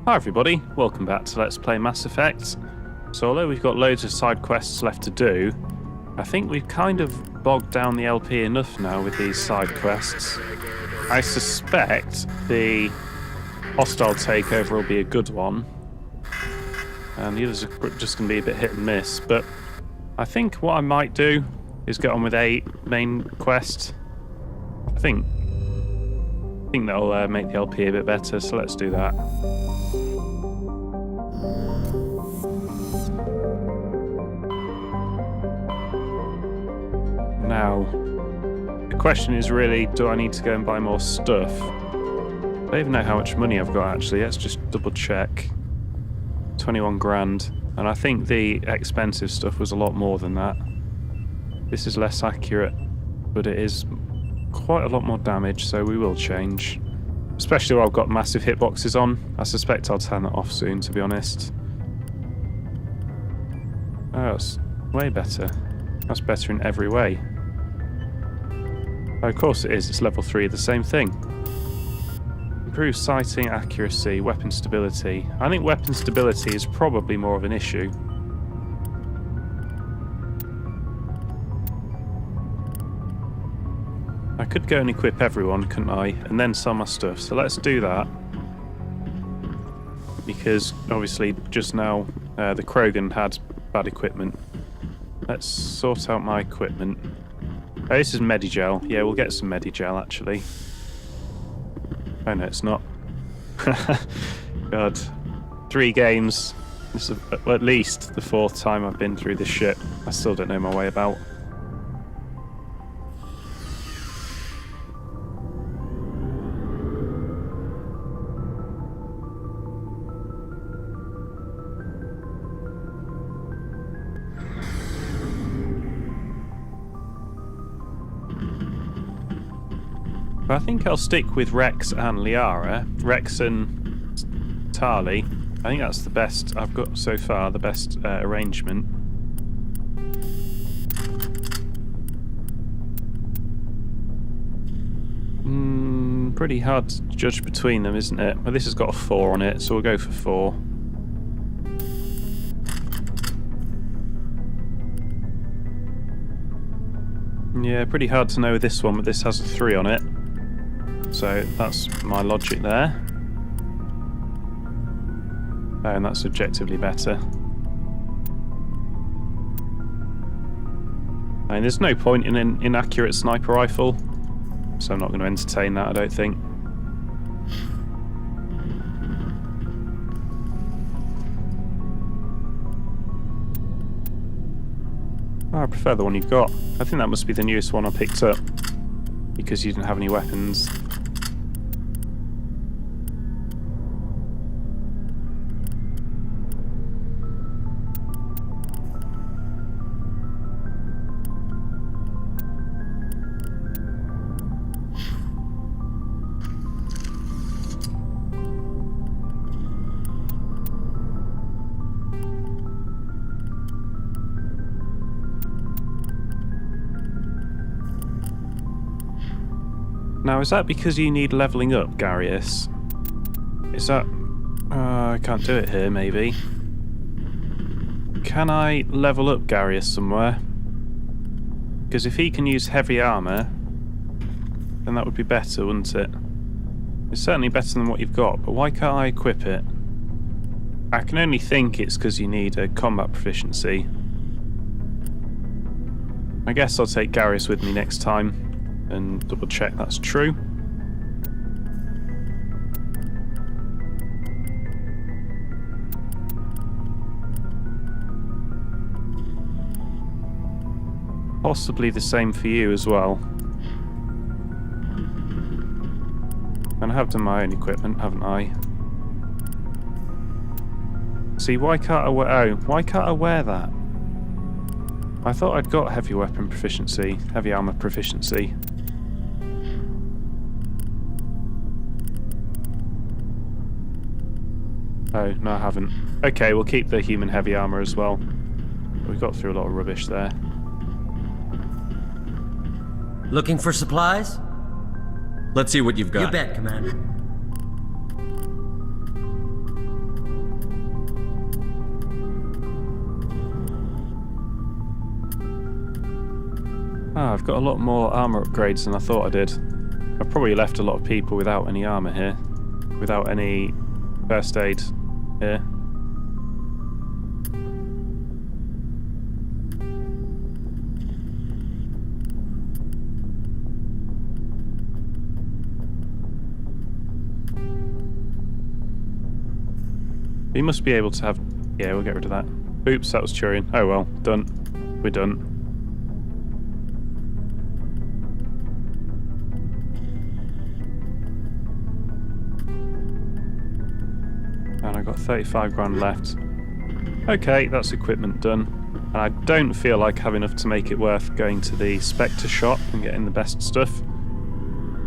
Hi everybody, welcome back to Let's Play Mass Effect. So although we've got loads of side quests left to do, I think we've kind of bogged down the LP enough now with these side quests. I suspect the hostile takeover will be a good one, and the others are just going to be a bit hit and miss, but I think what I might do is get on with a main quest. I think that'll make the LP a bit better, so let's do that. Now, the question is really, do I need to go and buy more stuff? I don't even know how much money I've got actually. Let's just double check. 21 grand. And I think the expensive stuff was a lot more than that. This is less accurate, but it is quite a lot more damage, so we will change. Especially while I've got massive hitboxes on. I suspect I'll turn that off soon, to be honest. Oh, that's way better. That's better in every way. Oh, of course it is, it's level 3, the same thing. Improved sighting, accuracy, weapon stability. I think weapon stability is probably more of an issue. I could go and equip everyone, couldn't I? And then sell my stuff. So let's do that. Because obviously just now the Krogan had bad equipment. Let's sort out my equipment. Oh, this is Medigel. Yeah, we'll get some Medigel actually. Oh no, it's not. God. 3 games. This is at least the 4th time I've been through this shit. I still don't know my way about. I think I'll stick with Rex and Liara. Rex and Tali. I think that's the best I've got so far, the best arrangement. Pretty hard to judge between them, isn't it? Well, this has got a 4 on it, so we'll go for 4. Yeah, pretty hard to know with this one, but this has a 3 on it. So that's my logic there. Oh, and that's objectively better. I mean, there's no point in an inaccurate sniper rifle, so I'm not going to entertain that, I don't think. Oh, I prefer the one you've got. I think that must be the newest one I picked up, because you didn't have any weapons. Now, is that because you need levelling up, Garius? Is that... I can't do it here, maybe. Can I level up Garius somewhere? Because if he can use heavy armour, then that would be better, wouldn't it? It's certainly better than what you've got, but why can't I equip it? I can only think it's because you need a combat proficiency. I guess I'll take Garius with me next time and double check that's true. Possibly the same for you as well. And I have done my own equipment, haven't I? See, why can't I wear... Oh, why can't I wear that? I thought I'd got heavy weapon proficiency, heavy armor proficiency. Oh, no I haven't. Okay, we'll keep the human heavy armor as well. We've got through a lot of rubbish there. Looking for supplies? Let's see what you've got. You bet, Commander. Ah, I've got a lot more armor upgrades than I thought I did. I've probably left a lot of people without any armor here. Without any first aid here. We must be able to have... Yeah, we'll get rid of that. Oops, that was Turian. Oh well, done. We're done. And I've got 35 grand left. Okay, that's equipment done. And I don't feel like I have enough to make it worth going to the Spectre shop and getting the best stuff.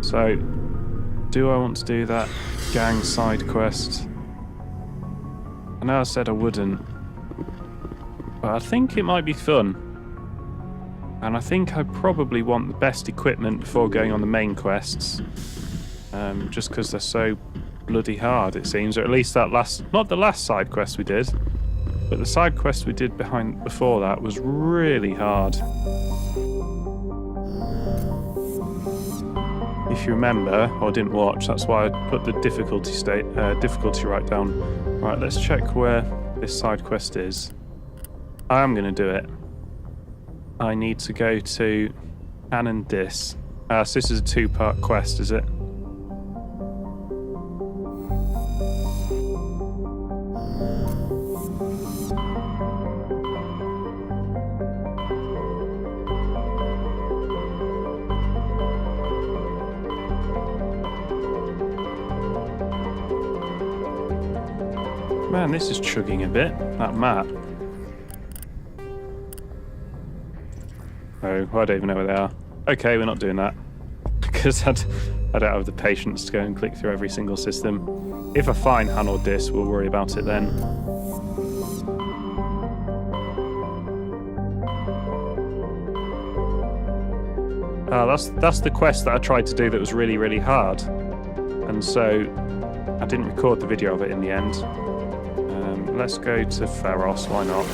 So, do I want to do that gang side quest? I know I said I wouldn't, but I think it might be fun. And I think I probably want the best equipment before going on the main quests. Just because they're so bloody hard, it seems. Or at least that last... Not the last side quest we did, but the side quest we did before that was really hard. If you remember, or didn't watch, that's why I put the difficulty right down. Right, let's check where this side quest is. I am going to do it. I need to go to Cannon Dis. So this is a 2-part quest, is it? Man, this is chugging a bit, that map. Oh, I don't even know where they are. Okay, we're not doing that. Because I don't have the patience to go and click through every single system. If I find Han or Dis, we'll worry about it then. That's the quest that I tried to do that was really, really hard. And so I didn't record the video of it in the end. Let's go to Feros, why not?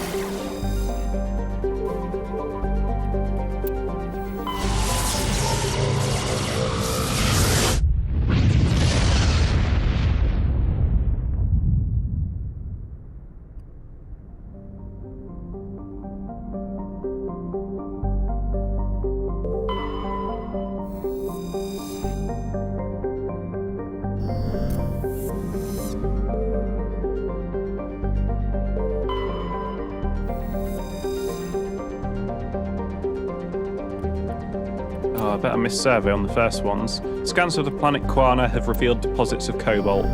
Oh, I bet I missed survey on the first ones. Scans of the planet Quana have revealed deposits of cobalt.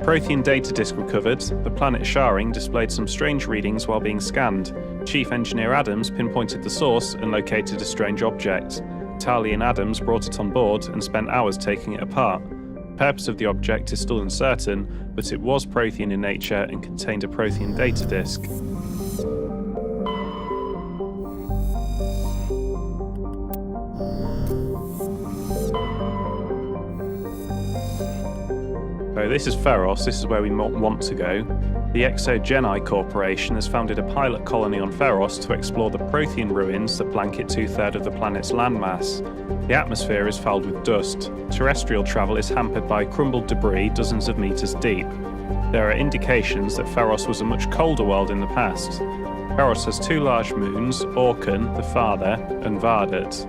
Prothean data disk recovered. The planet Sharing displayed some strange readings while being scanned. Chief Engineer Adams pinpointed the source and located a strange object. Tali and Adams brought it on board and spent hours taking it apart. The purpose of the object is still uncertain, but it was Prothean in nature and contained a Prothean data disk. So this is Feros, this is where we want to go. The Exogeni Corporation has founded a pilot colony on Feros to explore the Prothean ruins that blanket 2/3 of the planet's landmass. The atmosphere is fouled with dust. Terrestrial travel is hampered by crumbled debris dozens of meters deep. There are indications that Feros was a much colder world in the past. Feros has 2 large moons, Orkan, the father, and Vardat.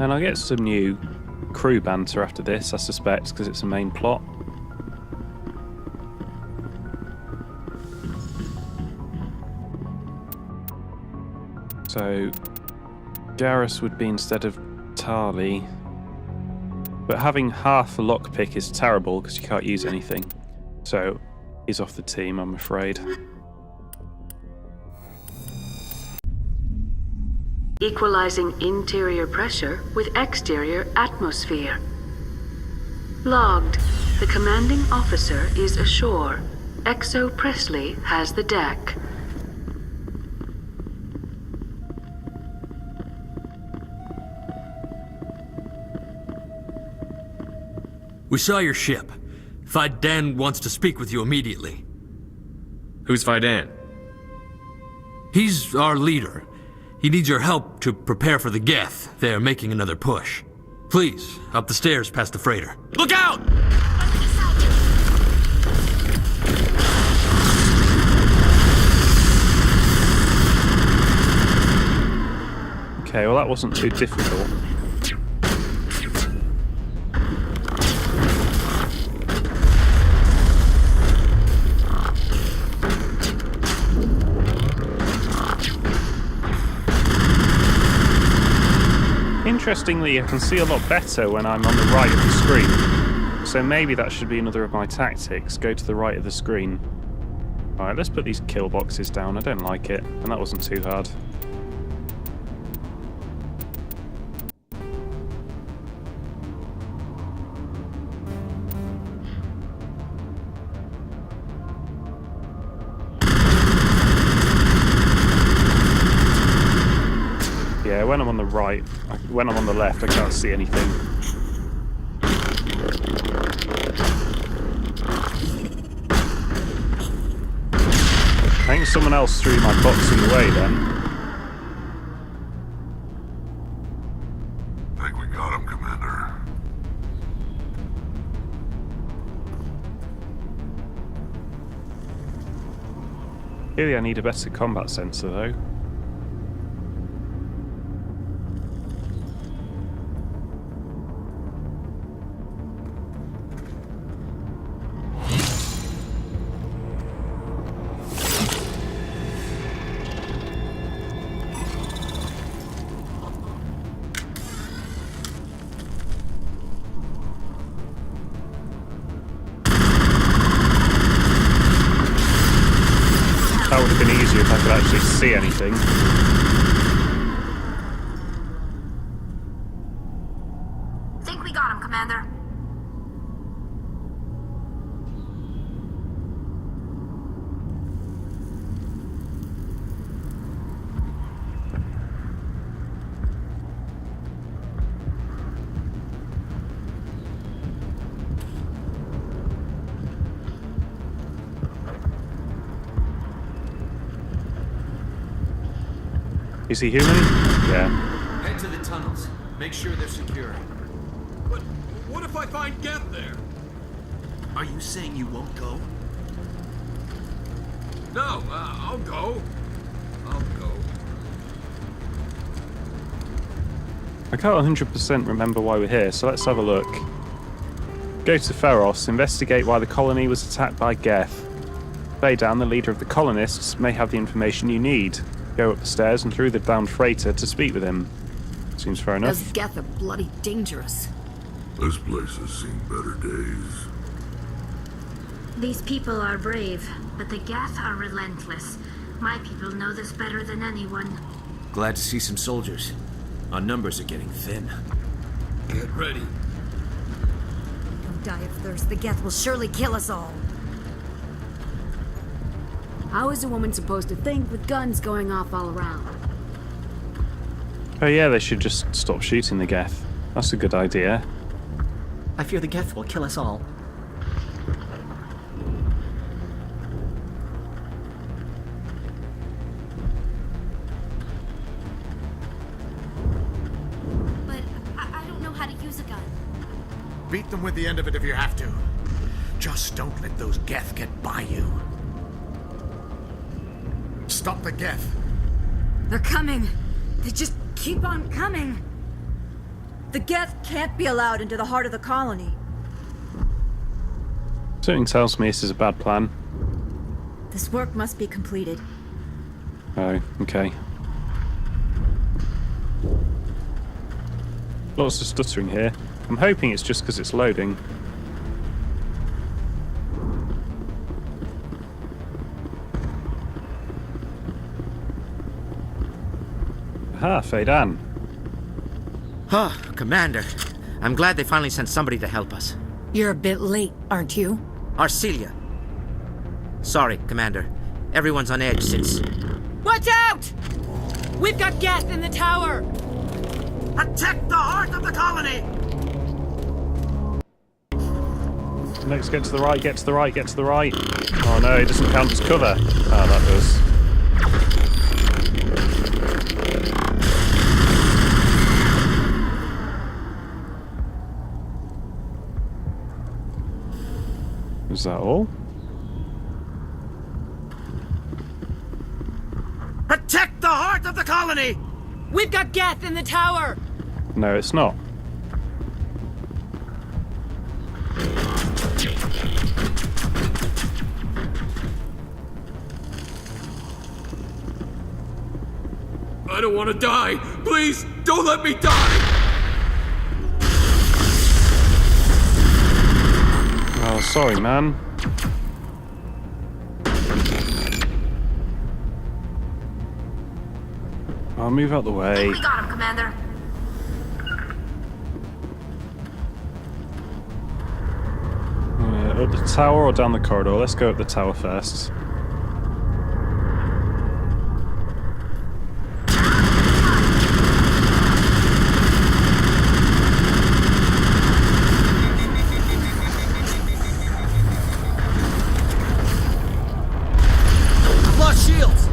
And I'll get some new crew banter after this, I suspect, because it's a main plot. So Garrus would be instead of Tali. But having half a lockpick is terrible because you can't use anything. So he's off the team, I'm afraid. Equalizing interior pressure with exterior atmosphere. Logged. The commanding officer is ashore. Exo Presley has the deck. We saw your ship. Fidan wants to speak with you immediately. Who's Fidan? He's our leader. He needs your help to prepare for the Geth. They're making another push. Please, up the stairs past the freighter. Look out! Okay, well that wasn't too difficult. Interestingly, I can see a lot better when I'm on the right of the screen. So maybe that should be another of my tactics. Go to the right of the screen. Alright, let's put these kill boxes down. I don't like it, and that wasn't too hard. Yeah, when I'm on the right, when I'm on the left, I can't see anything. I think someone else threw my box in the way then. I think we got him, Commander. Clearly I need a better combat sensor though. That would have been easier if I could actually see anything. Think we got him, Commander. Is he human? Yeah. Head to the tunnels. Make sure they're secure. But what if I find Geth there? Are you saying you won't go? No, I'll go. I'll go. I can't 100% remember why we're here, so let's have a look. Go to Feros, investigate why the colony was attacked by Geth. Baydan, the leader of the colonists, may have the information you need. Go up the stairs and through the downed freighter to speak with him. Seems fair enough. Those Geth are bloody dangerous. This place has seen better days. These people are brave, but the Geth are relentless. My people know this better than anyone. Glad to see some soldiers. Our numbers are getting thin. Get ready. Don't die of thirst. The Geth will surely kill us all. How is a woman supposed to think with guns going off all around? Oh yeah, they should just stop shooting the Geth. That's a good idea. I fear the Geth will kill us all. But I don't know how to use a gun. Beat them with the end of it if you have to. Just don't let those Geth get by you. Stop the Geth. They're coming. They just keep on coming. The Geth can't be allowed into the heart of the colony. Something tells me this is a bad plan. This work must be completed. Oh, okay. Lots of stuttering here. I'm hoping it's just because it's loading. Aha, Faydan. Ah, Commander. I'm glad they finally sent somebody to help us. You're a bit late, aren't you? Arcelia. Sorry, Commander. Everyone's on edge since... Watch out! We've got Geth in the tower! Protect the heart of the colony! Next, get to the right, get to the right, get to the right. Oh no, it doesn't count as cover. Ah, that does. Is that all? Protect the heart of the colony! We've got Geth in the tower! No, it's not. I don't want to die! Please, don't let me die! Oh, sorry, man. I'll move out the way. We got him, Commander. Up the tower or down the corridor? Let's go up the tower first. Lost shields!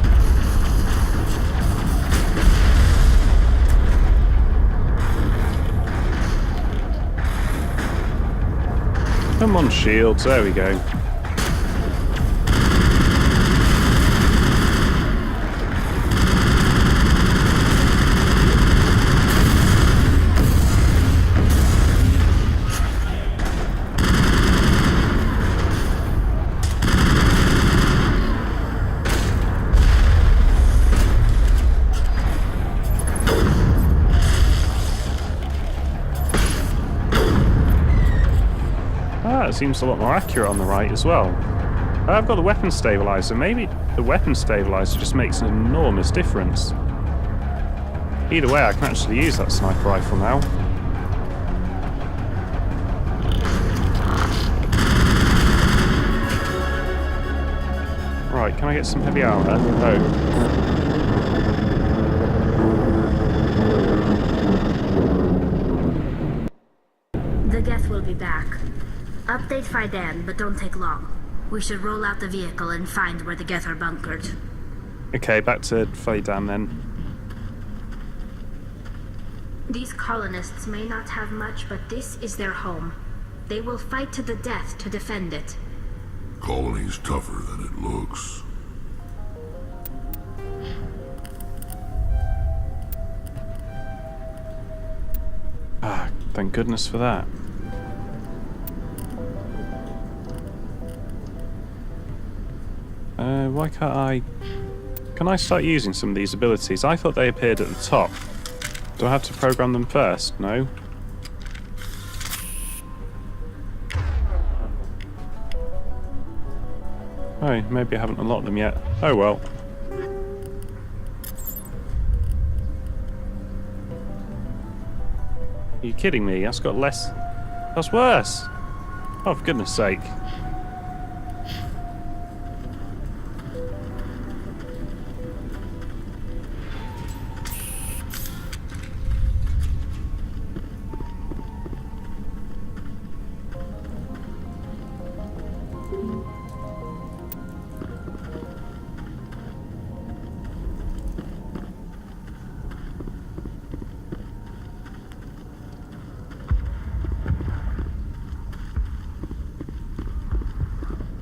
Come on, shields. There we go. It seems a lot more accurate on the right as well. I've got the weapon stabilizer. Maybe the weapon stabilizer just makes an enormous difference. Either way, I can actually use that sniper rifle now. Right, can I get some heavy armor? Oh. The Geth will be back. Update Faydan, but don't take long. We should roll out the vehicle and find where the Geth are bunkered. Okay, back to Faydan then. These colonists may not have much, but this is their home. They will fight to the death to defend it. Colony's tougher than it looks. Ah, thank goodness for that. Why can't I... Can I start using some of these abilities? I thought they appeared at the top. Do I have to program them first? No? Oh, maybe I haven't unlocked them yet. Oh well. Are you kidding me? That's got less... That's worse! Oh, for goodness sake.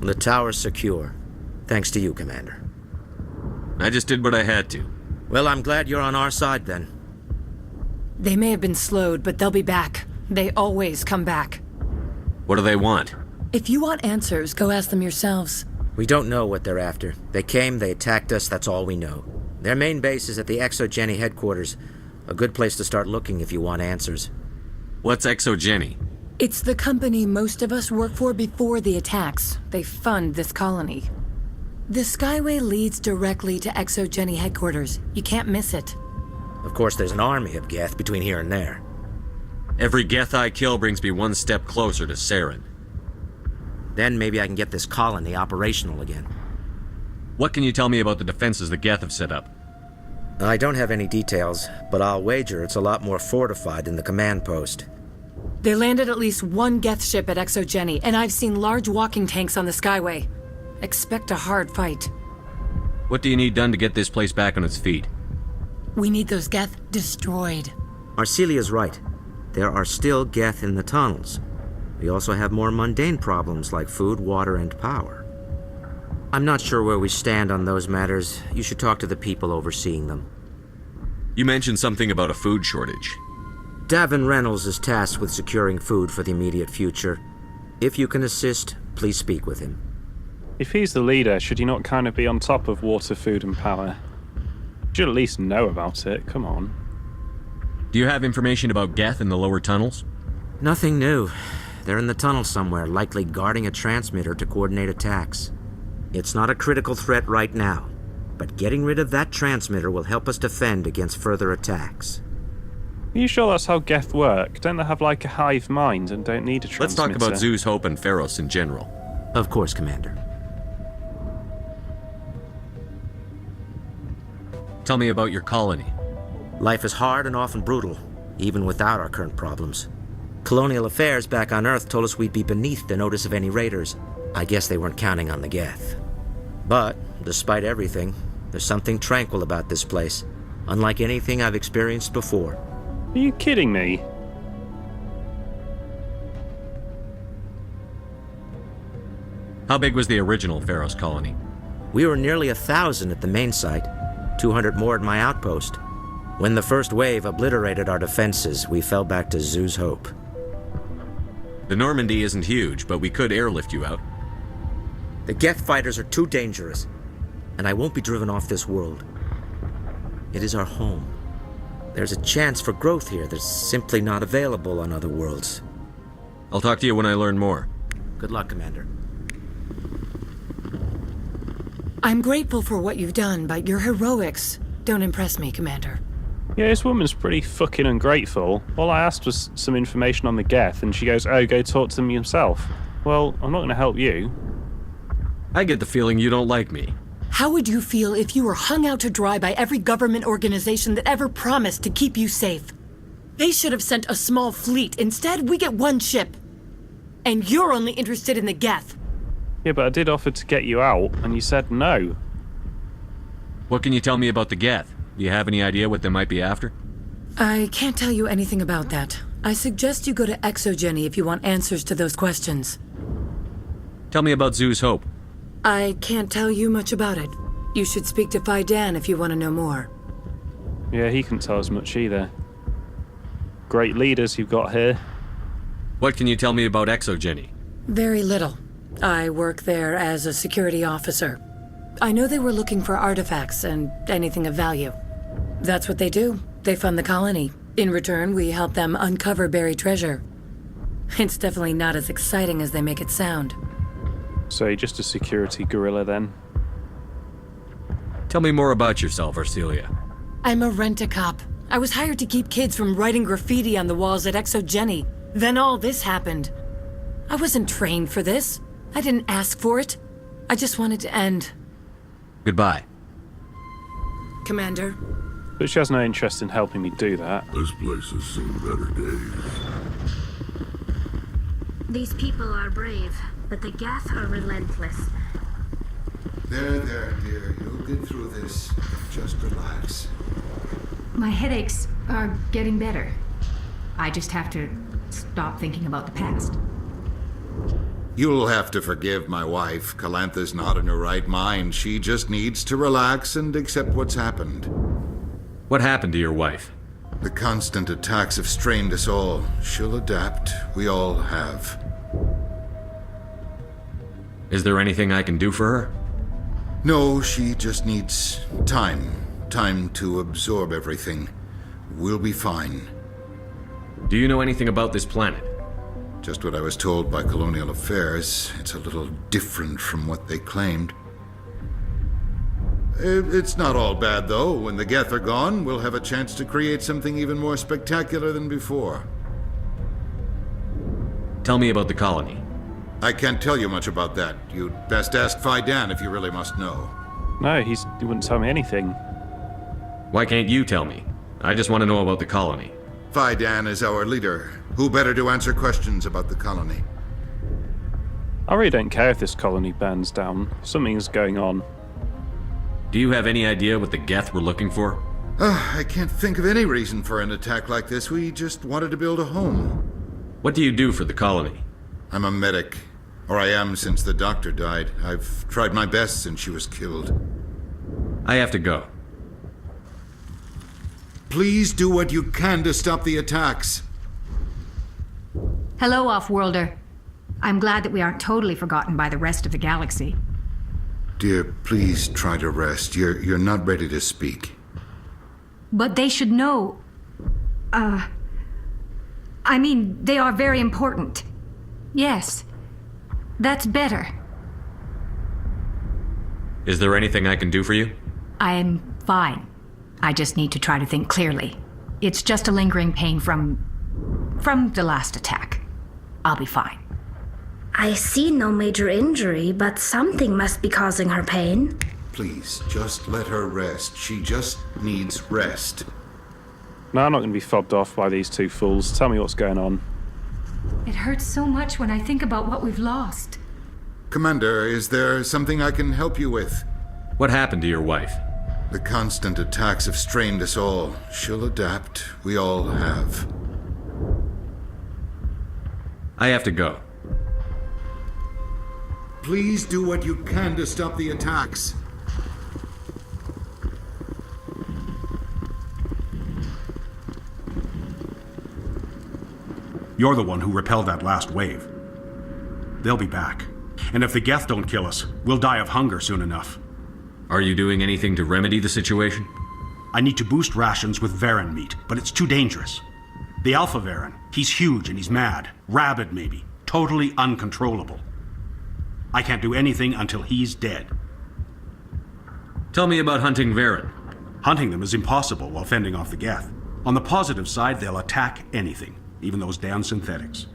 The tower's secure. Thanks to you, Commander. I just did what I had to. Well, I'm glad you're on our side, then. They may have been slowed, but they'll be back. They always come back. What do they want? If you want answers, go ask them yourselves. We don't know what they're after. They came, they attacked us, that's all we know. Their main base is at the Exogeny headquarters. A good place to start looking if you want answers. What's Exogeny? It's the company most of us work for before the attacks. They fund this colony. The Skyway leads directly to Exogeny headquarters. You can't miss it. Of course, there's an army of Geth between here and there. Every Geth I kill brings me one step closer to Saren. Then maybe I can get this colony operational again. What can you tell me about the defenses the Geth have set up? I don't have any details, but I'll wager it's a lot more fortified than the command post. They landed at least one Geth ship at Exogeny, and I've seen large walking tanks on the Skyway. Expect a hard fight. What do you need done to get this place back on its feet? We need those Geth destroyed. Arcelia's right. There are still Geth in the tunnels. We also have more mundane problems like food, water, and power. I'm not sure where we stand on those matters. You should talk to the people overseeing them. You mentioned something about a food shortage. Davin Reynolds is tasked with securing food for the immediate future. If you can assist, please speak with him. If he's the leader, should he not kind of be on top of water, food, and power? Should at least know about it, come on. Do you have information about Geth in the lower tunnels? Nothing new. They're in the tunnel somewhere, likely guarding a transmitter to coordinate attacks. It's not a critical threat right now, but getting rid of that transmitter will help us defend against further attacks. Are you sure that's how Geth work? Don't they have like a hive mind and don't need a transmitter? Let's talk about Zeus, Hope, and Feros in general. Of course, Commander. Tell me about your colony. Life is hard and often brutal, even without our current problems. Colonial affairs back on Earth told us we'd be beneath the notice of any raiders. I guess they weren't counting on the Geth. But, despite everything, there's something tranquil about this place, unlike anything I've experienced before. Are you kidding me? How big was the original Feros colony? We were nearly 1,000 at the main site, 200 more at my outpost. When the first wave obliterated our defenses, we fell back to Zeus Hope. The Normandy isn't huge, but we could airlift you out. The Geth fighters are too dangerous, and I won't be driven off this world. It is our home. There's a chance for growth here that's simply not available on other worlds. I'll talk to you when I learn more. Good luck, Commander. I'm grateful for what you've done, but your heroics don't impress me, Commander. Yeah, this woman's pretty fucking ungrateful. All I asked was some information on the Geth, and she goes, oh, go talk to them yourself. Well, I'm not going to help you. I get the feeling you don't like me. How would you feel if you were hung out to dry by every government organization that ever promised to keep you safe? They should have sent a small fleet. Instead, we get one ship. And you're only interested in the Geth. Yeah, but I did offer to get you out, and you said no. What can you tell me about the Geth? Do you have any idea what they might be after? I can't tell you anything about that. I suggest you go to Exogeny if you want answers to those questions. Tell me about Zeus Hope. I can't tell you much about it. You should speak to Fidan if you want to know more. Yeah, he couldn't tell us much either. Great leaders you've got here. What can you tell me about Exogeny? Very little. I work there as a security officer. I know they were looking for artifacts and anything of value. That's what they do. They fund the colony. In return, we help them uncover buried treasure. It's definitely not as exciting as they make it sound. So you're just a security guerrilla then? Tell me more about yourself, Arcelia. I'm a rent-a-cop. I was hired to keep kids from writing graffiti on the walls at Exogeny. Then all this happened. I wasn't trained for this. I didn't ask for it. I just wanted to end. Goodbye. Commander. But she has no interest in helping me do that. This place has seen better days. These people are brave, but the Geth are relentless. There, dear. You'll get through this. Just relax. My headaches are getting better. I just have to stop thinking about the past. You'll have to forgive my wife. Calantha's not in her right mind. She just needs to relax and accept what's happened. What happened to your wife? The constant attacks have strained us all. She'll adapt. We all have. Is there anything I can do for her? No, she just needs time. Time to absorb everything. We'll be fine. Do you know anything about this planet? Just what I was told by Colonial Affairs. It's a little different from what they claimed. It's not all bad, though. When the Geth are gone, we'll have a chance to create something even more spectacular than before. Tell me about the colony. I can't tell you much about that. You'd best ask Fidan if you really must know. No, he wouldn't tell me anything. Why can't you tell me? I just want to know about the colony. Fidan is our leader. Who better to answer questions about the colony? I really don't care if this colony burns down. Something's going on. Do you have any idea what the Geth were looking for? I can't think of any reason for an attack like this. We just wanted to build a home. What do you do for the colony? I'm a medic. Or I am since the doctor died. I've tried my best since she was killed. I have to go. Please do what you can to stop the attacks. Hello, Off-Worlder. I'm glad that we aren't totally forgotten by the rest of the galaxy. Dear, please try to rest. You're not ready to speak. But they should know... I mean, they are very important. Yes. That's better. Is there anything I can do for you? I'm fine. I just need to try to think clearly. It's just a lingering pain from the last attack. I'll be fine. I see no major injury, but something must be causing her pain. Please, just let her rest. She just needs rest. No, I'm not going to be fobbed off by these two fools. Tell me what's going on. It hurts so much when I think about what we've lost. Commander, is there something I can help you with? What happened to your wife? The constant attacks have strained us all. She'll adapt. We all have. I have to go. Please do what you can to stop the attacks. You're the one who repelled that last wave. They'll be back. And if the Geth don't kill us, we'll die of hunger soon enough. Are you doing anything to remedy the situation? I need to boost rations with Varen meat, but it's too dangerous. The Alpha Varen, he's huge and he's mad. Rabid, maybe. Totally uncontrollable. I can't do anything until he's dead. Tell me about hunting Varen. Hunting them is impossible while fending off the Geth. On the positive side, they'll attack anything, even those damn synthetics.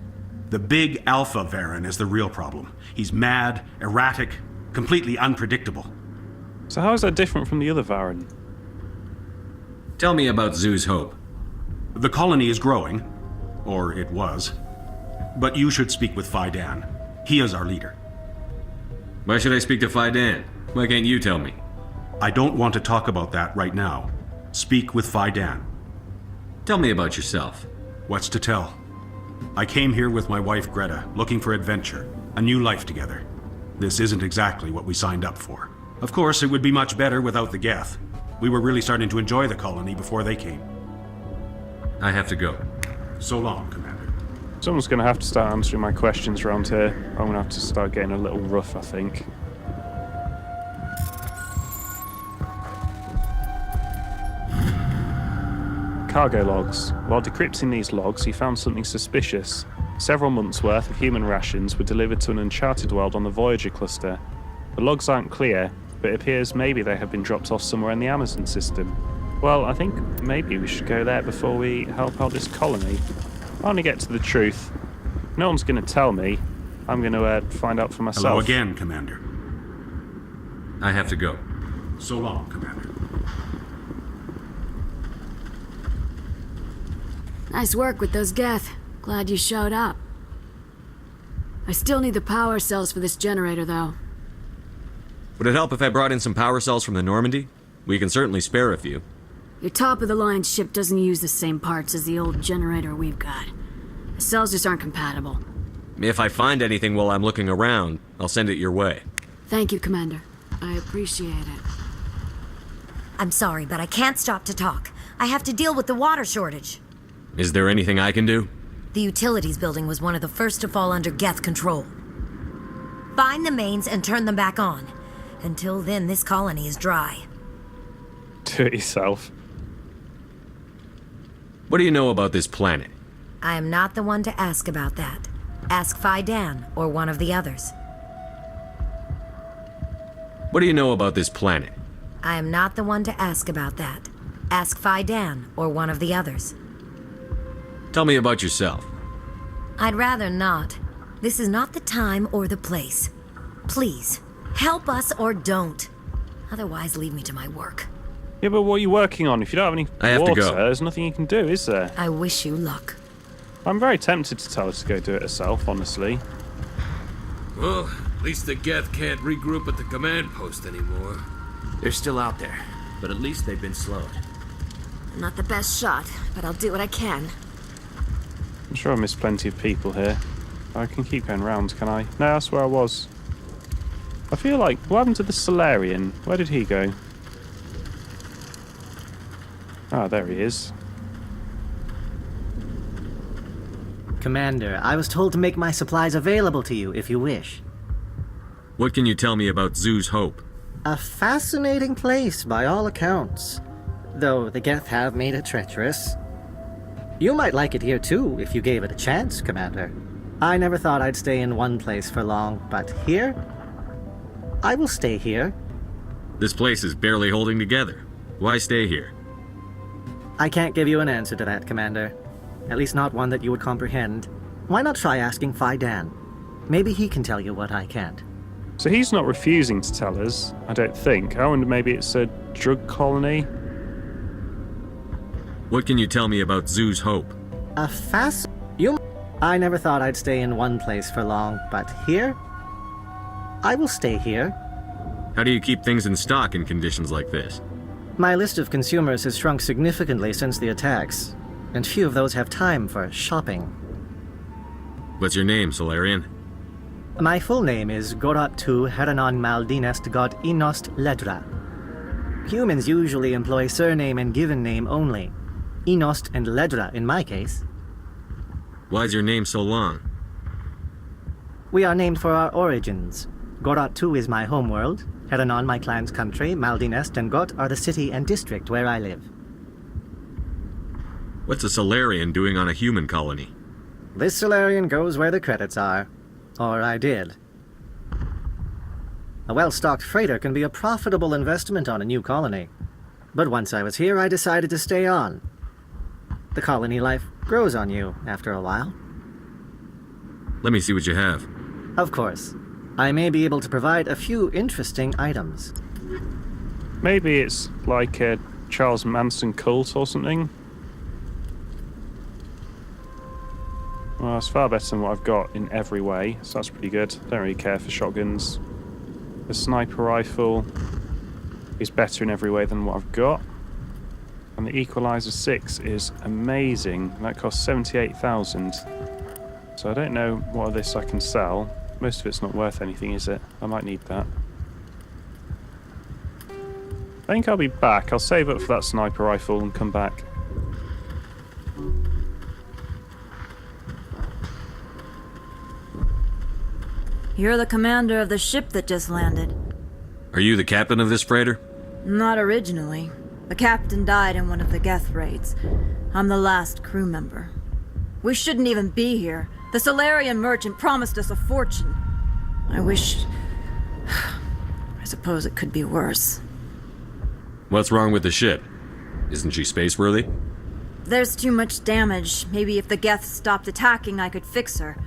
The big Alpha Varen is the real problem. He's mad, erratic, completely unpredictable. So how is that different from the other Varen? Tell me about Zoo's Hope. The colony is growing, or it was. But you should speak with Fidan. He is our leader. Why should I speak to Fidan? Why can't you tell me? I don't want to talk about that right now. Speak with Fidan. Tell me about yourself. What's to tell? I came here with my wife Greta, looking for adventure, a new life together. This isn't exactly what we signed up for. Of course, it would be much better without the Geth. We were really starting to enjoy the colony before they came. I have to go. So long, Commander. Someone's going to have to start answering my questions around here. I'm going to have to start getting a little rough, I think. Cargo logs. While decrypting these logs, he found something suspicious. Several months' worth of human rations were delivered to an uncharted world on the Voyager cluster. The logs aren't clear, but it appears maybe they have been dropped off somewhere in the Amazon system. Well, I think maybe we should go there before we help out this colony. I want to get to the truth. No one's going to tell me. I'm going to find out for myself. Hello again, Commander. I have to go. So long, Commander. Nice work with those Geth. Glad you showed up. I still need the power cells for this generator, though. Would it help if I brought in some power cells from the Normandy? We can certainly spare a few. Your top-of-the-line ship doesn't use the same parts as the old generator we've got. The cells just aren't compatible. If I find anything while I'm looking around, I'll send it your way. Thank you, Commander. I appreciate it. I'm sorry, but I can't stop to talk. I have to deal with the water shortage. Is there anything I can do? The utilities building was one of the first to fall under Geth control. Find the mains and turn them back on. Until then, this colony is dry. Do it yourself. What do you know about this planet? I am not the one to ask about that. Ask Phi Dan or one of the others. What do you know about this planet? I am not the one to ask about that. Ask Phi Dan or one of the others. Tell me about yourself. I'd rather not. This is not the time or the place. Please, help us or don't. Otherwise, leave me to my work. Yeah, but what are you working on? If you don't have any I have water, to go. there's nothing you can do, is there? I wish you luck. I'm very tempted to tell her to go do it herself, honestly. Well, at least the Geth can't regroup at the command post anymore. They're still out there, but at least they've been slowed. I'm not the best shot, but I'll do what I can. I'm sure I missed plenty of people here. I can keep going round, can I? No, that's where I was. I feel like, what happened to the Solarian? Where did he go? Ah, there he is. Commander, I was told to make my supplies available to you if you wish. What can you tell me about Zoo's Hope? A fascinating place by all accounts, though the Geth have made it treacherous. You might like it here too if you gave it a chance, Commander. I never thought I'd stay in one place for long, but here? I will stay here. This place is barely holding together. Why stay here? I can't give you an answer to that, Commander. At least not one that you would comprehend. Why not try asking Phi Dan? Maybe he can tell you what I can't. So he's not refusing to tell us, I don't think. I wonder maybe it's a drug colony? What can you tell me about Zoo's Hope? I never thought I'd stay in one place for long, but here? I will stay here. How do you keep things in stock in conditions like this? My list of consumers has shrunk significantly since the attacks, and few of those have time for shopping. What's your name, Solarian? My full name is Gorat-tu Heranon Maldinest God Inost Ledra. Humans usually employ surname and given name only. Inost and Ledra in my case. Why's your name so long? We are named for our origins. Gorat-tu is my homeworld, Heranon my clan's country, Maldinest and Got are the city and district where I live. What's a Solarian doing on a human colony? This Solarian goes where the credits are. Or I did. A well-stocked freighter can be a profitable investment on a new colony. But once I was here, I decided to stay on. The colony life grows on you after a while. Let me see what you have. Of course. I may be able to provide a few interesting items. Maybe it's like a Charles Manson cult or something? Well, it's far better than what I've got in every way, so that's pretty good. Don't really care for shotguns. The sniper rifle is better in every way than what I've got. And the Equalizer 6 is amazing. That costs 78,000. So I don't know what of this I can sell. Most of it's not worth anything, is it? I might need that. I think I'll be back. I'll save up for that sniper rifle and come back. You're the commander of the ship that just landed. Are you the captain of this freighter? Not originally. The captain died in one of the Geth raids. I'm the last crew member. We shouldn't even be here. The Solarian merchant promised us a fortune. I wish... I suppose it could be worse. What's wrong with the ship? Isn't she spaceworthy? There's too much damage. Maybe if the Geth stopped attacking, I could fix her.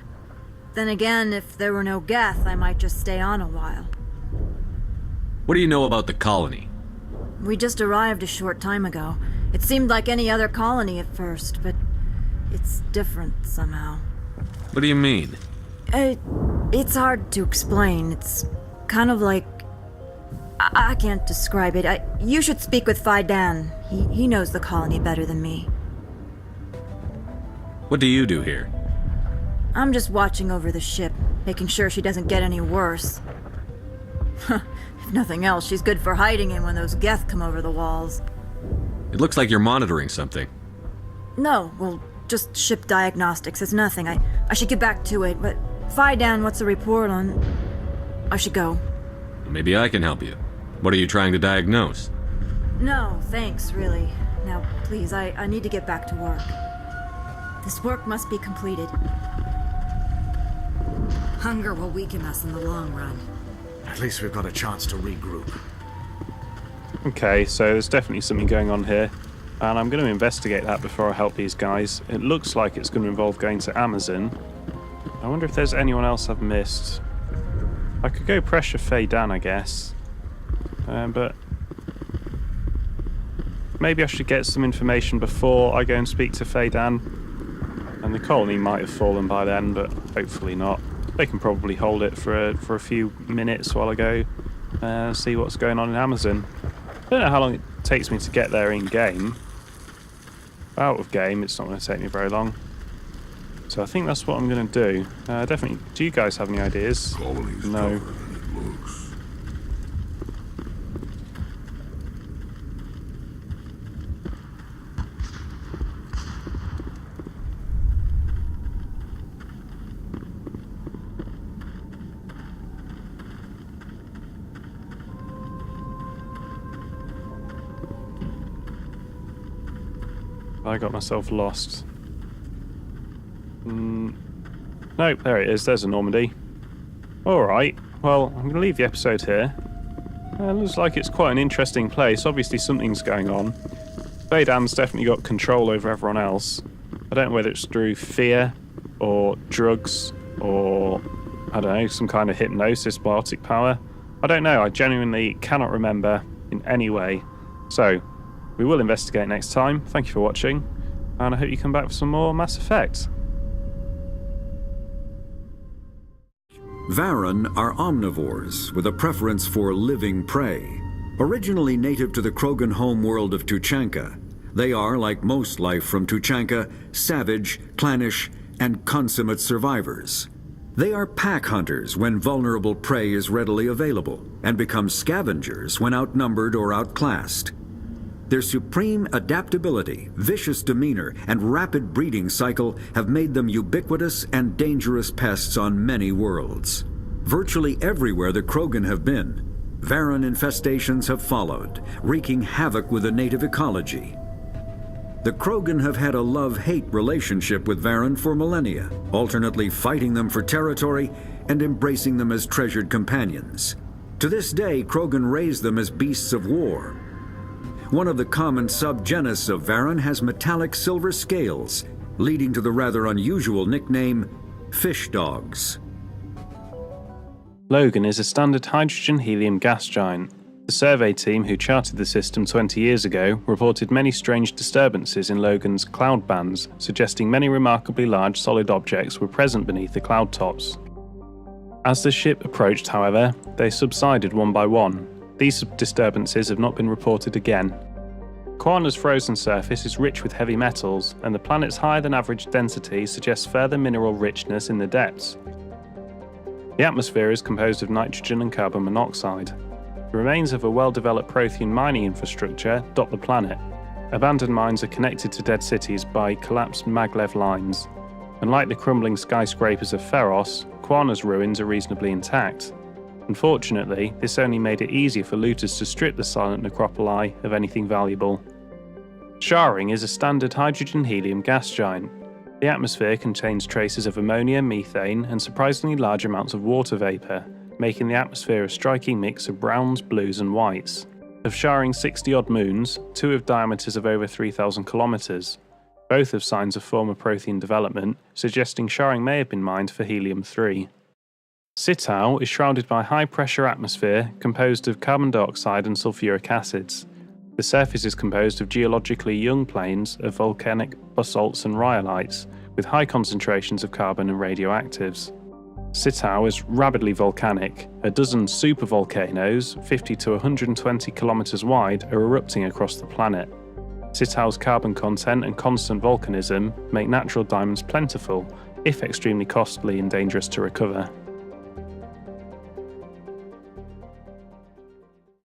Then again, if there were no Geth, I might just stay on a while. What do you know about the colony? We just arrived a short time ago. It seemed like any other colony at first, but it's different somehow. What do you mean? It's hard to explain. It's kind of like... I can't describe it. You should speak with Phi Dan. He knows the colony better than me. What do you do here? I'm just watching over the ship, making sure she doesn't get any worse. If nothing else, she's good for hiding in when those Geth come over the walls. It looks like you're monitoring something. No, well, just ship diagnostics. It's nothing. I should get back to it, but Phi Dan, what's the report on... I should go. Maybe I can help you. What are you trying to diagnose? No, thanks, really. Now, please, I need to get back to work. This work must be completed. Hunger will weaken us in the long run. At least we've got a chance to regroup. Okay, so there's definitely something going on here. And I'm going to investigate that before I help these guys. It looks like it's going to involve going to Amazon. I wonder if there's anyone else I've missed. I could go pressure Faye Dan, I guess. But maybe I should get some information before I go and speak to Faye Dan. And the colony might have fallen by then, but hopefully not. They can probably hold it for a few minutes while I go see what's going on in Amazon. I don't know how long it takes me to get there in-game. Out of game, it's not going to take me very long. So I think that's what I'm going to do. Definitely. Do you guys have any ideas? No. I got myself lost. Nope, there it is. There's a Normandy. Alright, well, I'm going to leave the episode here. It looks like it's quite an interesting place. Obviously something's going on. Faye Dan's definitely got control over everyone else. I don't know whether it's through fear, or drugs, or, I don't know, some kind of hypnosis, biotic power. I don't know, I genuinely cannot remember in any way. So, we will investigate next time. Thank you for watching, and I hope you come back for some more Mass Effect. Varan are omnivores with a preference for living prey. Originally native to the Krogan homeworld of Tuchanka, they are, like most life from Tuchanka, savage, clannish, and consummate survivors. They are pack hunters when vulnerable prey is readily available, and become scavengers when outnumbered or outclassed. Their supreme adaptability, vicious demeanor, and rapid breeding cycle have made them ubiquitous and dangerous pests on many worlds. Virtually everywhere the Krogan have been, Varan infestations have followed, wreaking havoc with the native ecology. The Krogan have had a love-hate relationship with Varan for millennia, alternately fighting them for territory and embracing them as treasured companions. To this day, Krogan raise them as beasts of war. One of the common subgenus of Varan has metallic silver scales, leading to the rather unusual nickname, fish dogs. Logan is a standard hydrogen-helium gas giant. The survey team who charted the system 20 years ago reported many strange disturbances in Logan's cloud bands, suggesting many remarkably large solid objects were present beneath the cloud tops. As the ship approached, however, they subsided one by one. These disturbances have not been reported again. Quana's frozen surface is rich with heavy metals, and the planet's higher-than-average density suggests further mineral richness in the depths. The atmosphere is composed of nitrogen and carbon monoxide. The remains of a well-developed Prothean mining infrastructure dot the planet. Abandoned mines are connected to dead cities by collapsed maglev lines. Unlike the crumbling skyscrapers of Feros, Quana's ruins are reasonably intact. Unfortunately, this only made it easier for looters to strip the silent necropoli of anything valuable. Sharing is a standard hydrogen-helium gas giant. The atmosphere contains traces of ammonia, methane, and surprisingly large amounts of water vapour, making the atmosphere a striking mix of browns, blues, and whites. Of Sharing's 60-odd moons, 2 have diameters of over 3,000 kilometres. Both have signs of former Prothean development, suggesting Sharing may have been mined for helium-3. Sitau is shrouded by a high-pressure atmosphere composed of carbon dioxide and sulfuric acids. The surface is composed of geologically young plains of volcanic basalts and rhyolites, with high concentrations of carbon and radioactives. Sitau is rapidly volcanic. A dozen supervolcanoes, 50 to 120 kilometers wide, are erupting across the planet. Sitau's carbon content and constant volcanism make natural diamonds plentiful, if extremely costly and dangerous to recover.